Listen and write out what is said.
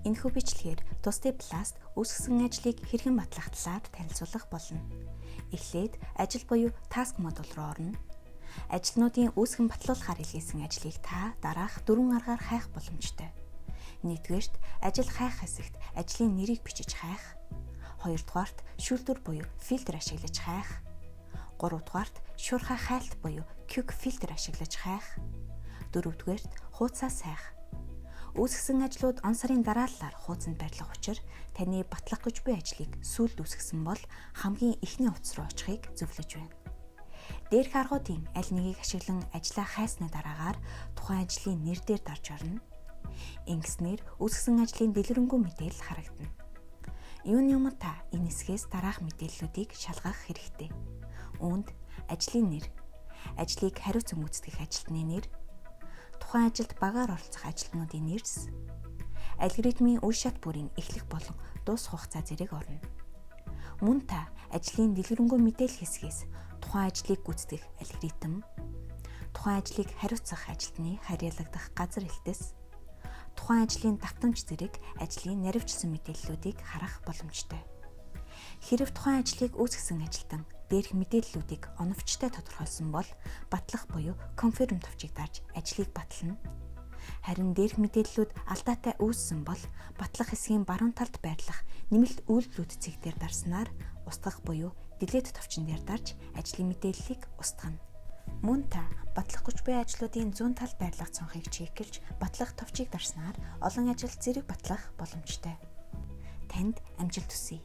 Энэхүү бичлэгээр тусдын пласт үүсгэсэн ажлыг хэрхэн батлах талаар танилцуулах болно. Эхлээд ажил буюу task модуль руу орно. Ажлынуудын үүсгэн батлуулахаар илгээсэн ажлыг та дараах 4 аргаар хайх боломжтой. Нэгдүгээрт ажил хайх хэсэгт ажлын нэрийг бичиж хайх. Хоёрдугаарт шүүлтүр буюу фильтр ашиглаж хайх. Гуравдугаарт шуурхай хайлт буюу quick filter ашиглаж хайх. Дөрөвдүгээрт хуудасаас хайх. Үүсгэсэн ажлууд он сарын дарааллаар хуудсанд байрлах учир таны батлах гэж буй ажлыг сүүлд үүсгэсэн бол хамгийн эхний утас руу очихыг зөвлөж байна. Дээрх аргуудын аль нэгийг ашиглан ажлаа хайсны дараагаар тухайн ажлын нэр дээр дарж орно. Ингэснээр үүсгэсэн ажлын дэлгэрэнгүй мэдээлэл харагдана. Юуны өмнө та энэ хэсгээс дараах мэдээллүүдийг шалгах хэрэгтэй. Үүнд ажлын нэр, ажлыг хариуцан гүйцэтгэх ажилтны нэр, тухайн ажилд багаар оролцох ажилтнуудын нэрс, алгоритмын үе шат бүрийн эхлэх болон дуусах хугацаа зэрэг орно. Мөн та ажлын дэлгэрэнгүй мэдээлэл хэсгээс тухайн ажлыг гүйцэтгэх алгоритм, тухайн ажлыг хариуцах ажилтны харьяалагдах газар хэлтэс, тухайн ажлын давтамж зэрэг ажлын наривчлсан мэдээллүүдийг харах боломжтой. Хэрэв тухайн ажлыг үүсгэсэн ажилтан дээрх мэдээллүүдийг оновчтой тодорхойлсон бол батлах буюу confirm товчийг дарж ажлыг батлана. Харин дээрх мэдээллүүд алдаатай үүссэн бол батлах хэсгийн баруун талд байрлах нэмэлт үйлдэлүүд цэг дээр дарснаар устгах буюу delete товчон дээр дарж ажлын мэдээллийг устгана. Мөн та батлах гэж буй ажлуудын зүүн талд байрлах цонхыг чекэлж батлах товчийг дарснаар олон ажилд зэрэг батлах боломжтой. Танд амжилт хүсье.